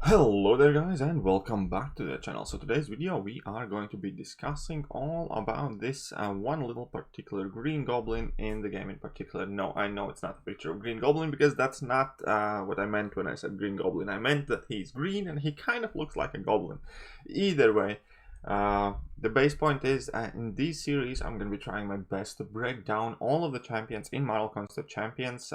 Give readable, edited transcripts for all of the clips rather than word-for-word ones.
Hello there guys, and welcome back to the channel. So today's video we are going to be discussing all about this one little particular green goblin in the game in particular. No, I know it's not a picture of green goblin because that's not what I meant when I said green goblin. I meant that he's green and he kind of looks like a goblin. Either way, the base point is in this series I'm going to be trying my best to break down all of the champions in Marvel Construct Champions,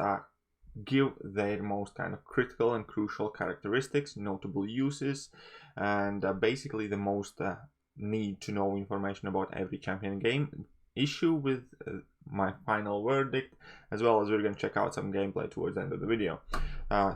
give their most kind of critical and crucial characteristics, notable uses, and basically the most need to know information about every champion game, issue with my final verdict, as well as we're going to check out some gameplay towards the end of the video.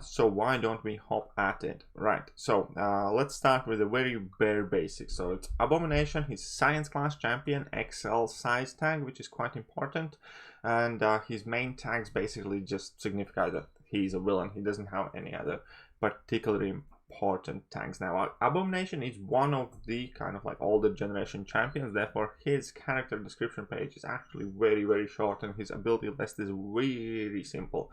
So why don't we hop at it? Right, so let's start with the very bare basics. So it's Abomination. He's science class champion, XL size tag, which is quite important, and his main tags basically just signify that he's a villain. He doesn't have any other particularly important tags. Now Abomination is one of the kind of like older generation champions, therefore his character description page is actually very short and his ability list is very simple,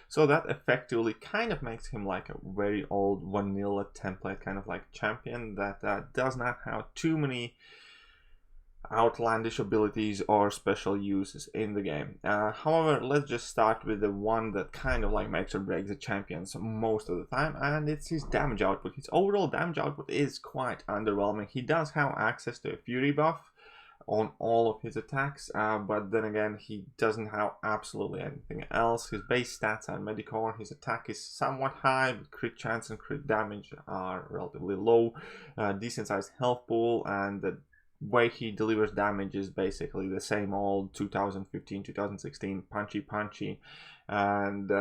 so that effectively kind of makes him like a very old vanilla template kind of like champion that does not have too many outlandish abilities or special uses in the game. However, let's just start with the one that kind of like makes or breaks the champions most of the time, and it's his damage output. His overall damage output is quite underwhelming. He does have access to a fury buff on all of his attacks, but then again he doesn't have absolutely anything else. His base stats are Medicore. His attack is somewhat high, but crit chance and crit damage are relatively low. Decent sized health pool, and the way he delivers damage is basically the same old 2015-2016 punchy, and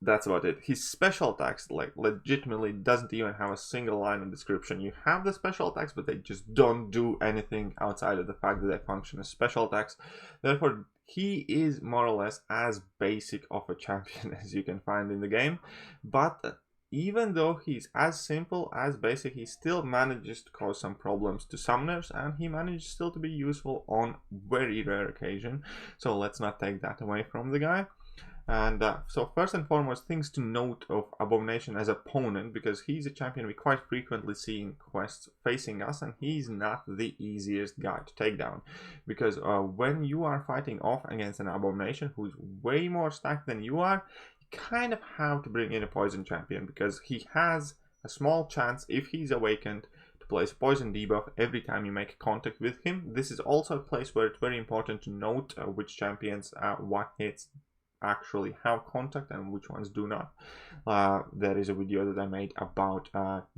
that's about it. His special attacks like legitimately doesn't even have a single line of description. You have the special attacks, but they just don't do anything outside of the fact that they function as special attacks. Therefore he is more or less as basic of a champion as you can find in the game, but even though he's as simple as basic, he still manages to cause some problems to summoners, and he manages still to be useful on very rare occasion. So let's not take that away from the guy. And so first and foremost, things to note of Abomination as opponent, because he's a champion we quite frequently see in quests facing us, and he's not the easiest guy to take down, because when you are fighting off against an Abomination who's way more stacked than you are, kind of have to bring in a poison champion, because he has a small chance, if he's awakened, to place poison debuff every time you make contact with him. This is also a place where it's very important to note which champions what hits actually have contact and which ones do not. There is a video that I made about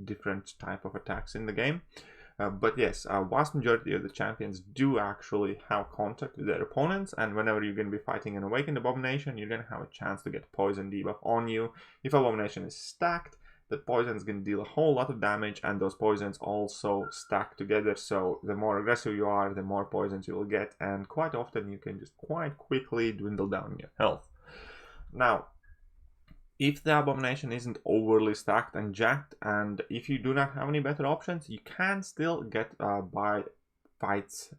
different type of attacks in the game. But yes, vast majority of the champions do actually have contact with their opponents, and whenever you're going to be fighting an awakened Abomination, you're going to have a chance to get poison debuff on you. If Abomination is stacked, the poison is going to deal a whole lot of damage, and those poisons also stack together, so the more aggressive you are, the more poisons you will get, and quite often you can just quite quickly dwindle down your health. Now, if the Abomination isn't overly stacked and jacked, and if you do not have any better options, you can still get by fights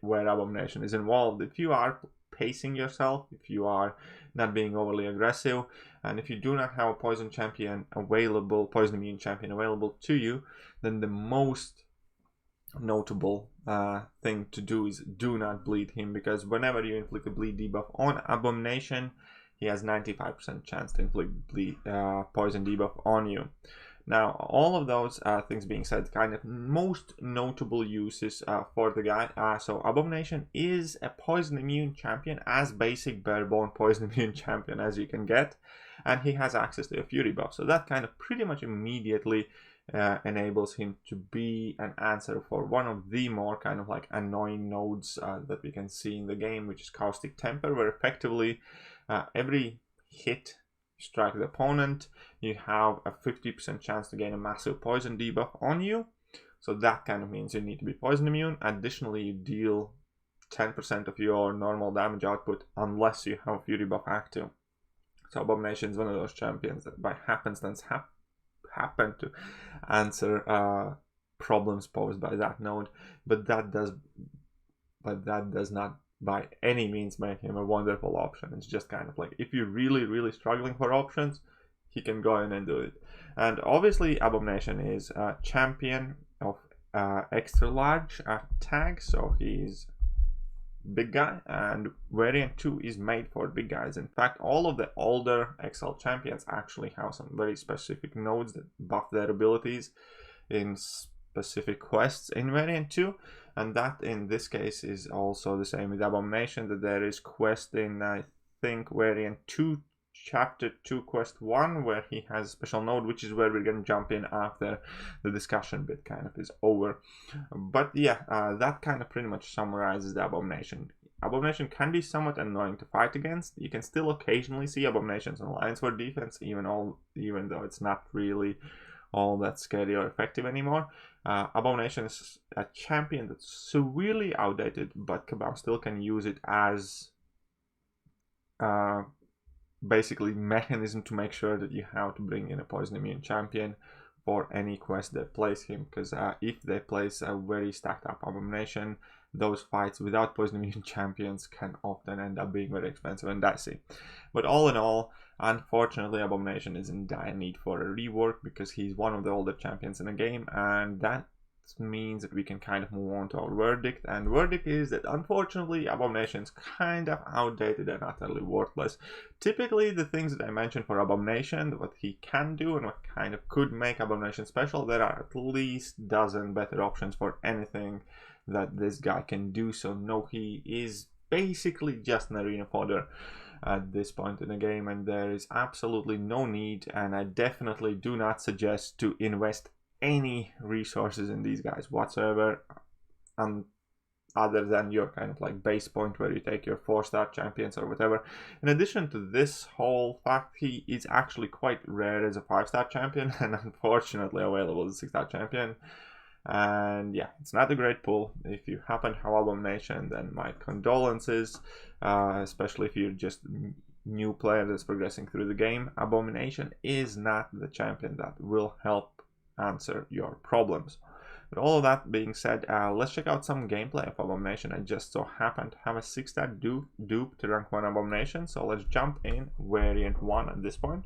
where Abomination is involved. If you are pacing yourself, if you are not being overly aggressive, and if you do not have a poison champion available, poison immune champion available to you, then the most notable thing to do is do not bleed him, because whenever you inflict a bleed debuff on Abomination, he has 95% chance to inflict poison debuff on you. Now, all of those things being said, kind of most notable uses for the guy. So Abomination is a poison immune champion, as basic barebone poison immune champion as you can get, and he has access to a fury buff. So that kind of pretty much immediately enables him to be an answer for one of the more kind of like annoying nodes that we can see in the game, which is Caustic Temper, where effectively every hit you strike the opponent, you have a 50% chance to gain a massive poison debuff on you. So that kind of means you need to be poison immune. Additionally, you deal 10% of your normal damage output unless you have fury buff active. So Abomination is one of those champions that by happenstance happen to answer problems posed by that node, but that does not by any means make him a wonderful option. It's just kind of like, if you're really struggling for options, he can go in and do it. And obviously Abomination is a champion of extra large tag, so he's big guy, and variant 2 is made for big guys. In fact, all of the older XL champions actually have some very specific nodes that buff their abilities in specific quests in variant 2, and that in this case is also the same with Abomination, that there is quest in I think variant 2 chapter 2 quest 1 where he has a special node, which is where we're gonna jump in after the discussion bit kind of is over. But yeah, that kind of pretty much summarizes the Abomination. Abomination can be somewhat annoying to fight against. You can still occasionally see Abominations in Alliance for defense, even though it's not really all that scary or effective anymore. Abomination is a champion that's severely outdated, but Kabam still can use it as basically mechanism to make sure that you have to bring in a poison immune champion for any quest that plays him, because if they place a very stacked up Abomination, those fights without poison immune champions can often end up being very expensive and dicey. But all in all, unfortunately, Abomination is in dire need for a rework because he's one of the older champions in the game, and that means that we can kind of move on to our verdict. And verdict is that unfortunately Abomination is kind of outdated and utterly worthless. Typically the things that I mentioned for Abomination, what he can do and what kind of could make Abomination special, there are at least a dozen better options for anything that this guy can do. So no, he is basically just an arena fodder at this point in the game, and there is absolutely no need, and I definitely do not suggest to invest any resources in these guys whatsoever, other than your kind of like base point where you take your 4-star champions or whatever. In addition to this whole fact, he is actually quite rare as a 5-star champion and unfortunately available as a 6-star champion. And yeah, it's not a great pull. If you happen to have Abomination, then my condolences, especially if you're just new player that's progressing through the game. Abomination is not the champion that will help answer your problems. But all of that being said, let's check out some gameplay of Abomination. I just so happen to have a 6-star dupe to rank 1 Abomination, so let's jump in variant 1 at this point.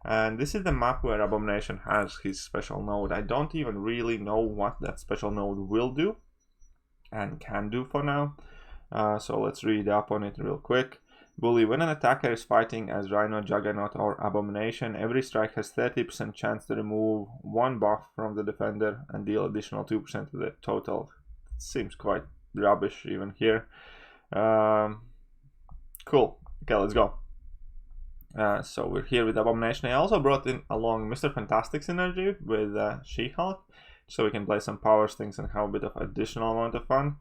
And this is the map where Abomination has his special node. I don't even really know what that special node will do and can do for now, so let's read up on it real quick. Bully: when an attacker is fighting as Rhino, Juggernaut or Abomination, every strike has 30% chance to remove 1 buff from the defender and deal additional 2% to the total. It seems quite rubbish even here. Cool. Okay, let's go. So we're here with Abomination. I also brought in along Mr. Fantastic synergy with She-Hulk, so we can play some power things and have a bit of additional amount of fun.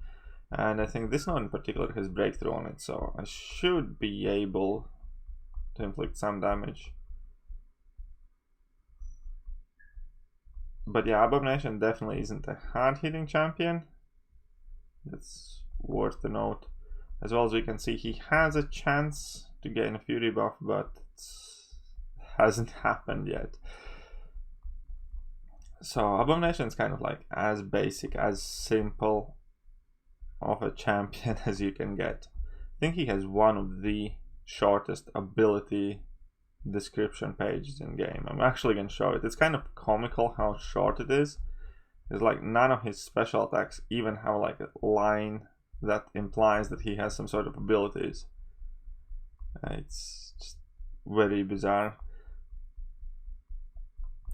And I think this one in particular has breakthrough on it, so I should be able to inflict some damage. But yeah, Abomination definitely isn't a hard-hitting champion. That's worth the note. As well as we can see, he has a chance to gain a Fury buff, but it hasn't happened yet. So Abomination is kind of like as basic, as simple of a champion as you can get. I think he has one of the shortest ability description pages in game. I'm actually gonna show it. It's kind of comical how short it is. It's like none of his special attacks even have like a line that implies that he has some sort of abilities. It's just very bizarre.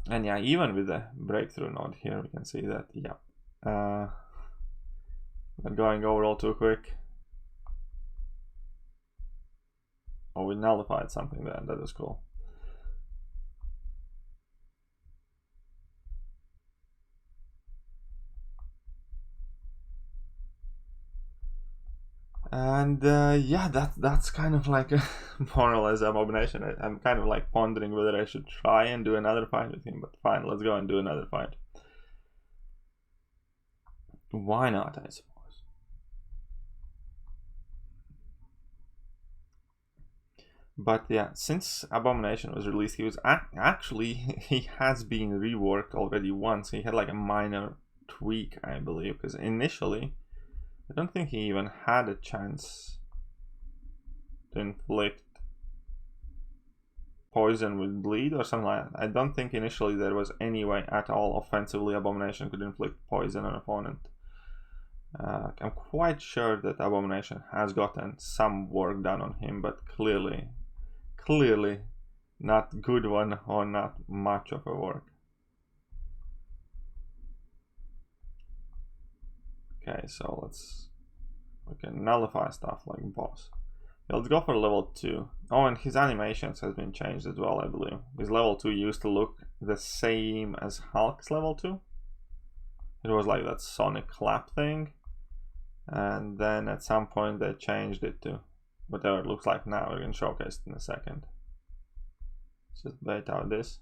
And yeah, even with the breakthrough node here, we can see that, yeah. Not going over all too quick. Oh, we nullified something there, that is cool. And yeah, that's kind of like more or less Abomination. I'm kind of like pondering whether I should try and do another fight with him, but fine, let's go and do another fight. Why not, I suppose. But yeah, since Abomination was released, he was actually he has been reworked already once. He had like a minor tweak, I believe, because initially I don't think he even had a chance to inflict poison with bleed or something like that. I don't think initially there was any way at all offensively Abomination could inflict poison on an opponent. I'm quite sure that Abomination has gotten some work done on him, but clearly not good one or not much of a work. Okay, so we can nullify stuff like boss. Let's go for level 2. Oh, and his animations has been changed as well, I believe. His level 2 used to look the same as Hulk's level 2. It was like that sonic clap thing. And then at some point they changed it to whatever it looks like now. We're going to showcase it in a second. Let's just bait out this.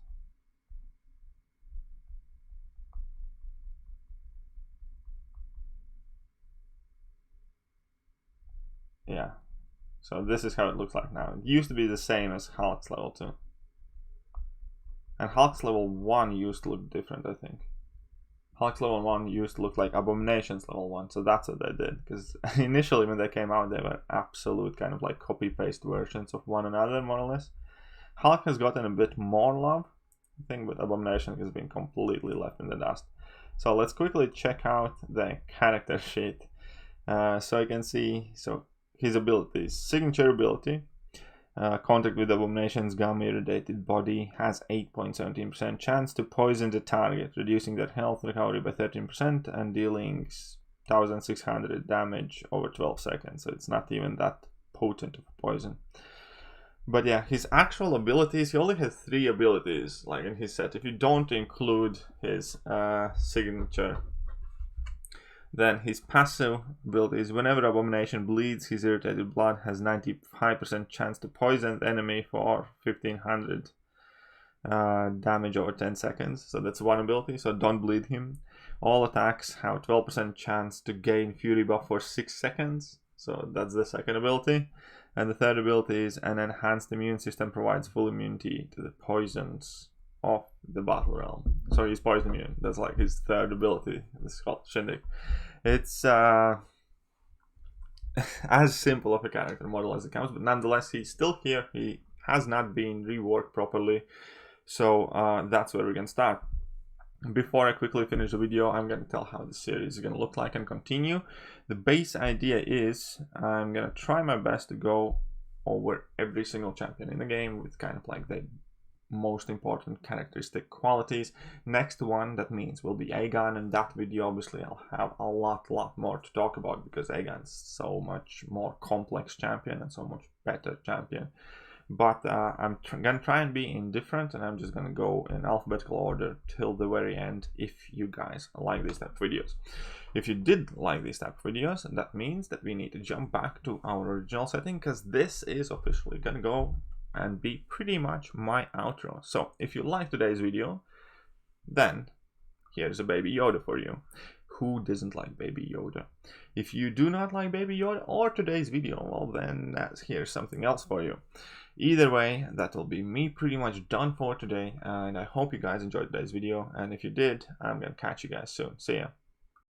Yeah. So this is how it looks like now. It used to be the same as Hulk's level 2. And Hulk's level 1 used to look different, I think. Hulk's level 1 used to look like Abomination's level 1, so that's what they did. Because initially when they came out, they were absolute kind of like copy-paste versions of one another, more or less. Hulk has gotten a bit more love, I think, but Abomination has been completely left in the dust. So let's quickly check out the character sheet. So you can see, so his abilities. Signature ability, contact with Abomination's gum irradiated body has 8.17% chance to poison the target, reducing their health recovery by 13% and dealing 1600 damage over 12 seconds. So it's not even that potent of a poison. But yeah, his actual abilities, he only has 3 abilities like in his set. If you don't include his signature, then his passive abilities, whenever Abomination bleeds, his irritated blood has 95% chance to poison the enemy for 1500 damage over 10 seconds. So that's one ability, so don't bleed him. All attacks have 12% chance to gain Fury buff for 6 seconds. So that's the second ability. And the third ability is an enhanced immune system provides full immunity to the poisons of the battle realm. So he's poison immune. That's like his third ability. This is called Shindig. It's as simple of a character model as it comes, but nonetheless he's still here. He has not been reworked properly, so that's where we can start. Before I quickly finish the video, I'm going to tell how the series is going to look like and continue. The base idea is I'm going to try my best to go over every single champion in the game with kind of like the most important characteristic qualities. Next one, that means, will be Aegon. In that video, obviously, I'll have a lot more to talk about because Aegon's so much more complex champion and so much better champion. But I'm gonna try and be indifferent, and I'm just gonna go in alphabetical order till the very end if you guys like these type of videos. If you did like these type of videos, that means that we need to jump back to our original setting, because this is officially gonna go and be pretty much my outro. So if you like today's video, then here's a Baby Yoda for you. Who doesn't like Baby Yoda? If you do not like Baby Yoda or today's video, well then here's something else for you. Either way, that will be me pretty much done for today, and I hope you guys enjoyed today's video, and if you did, I'm gonna catch you guys soon. See ya.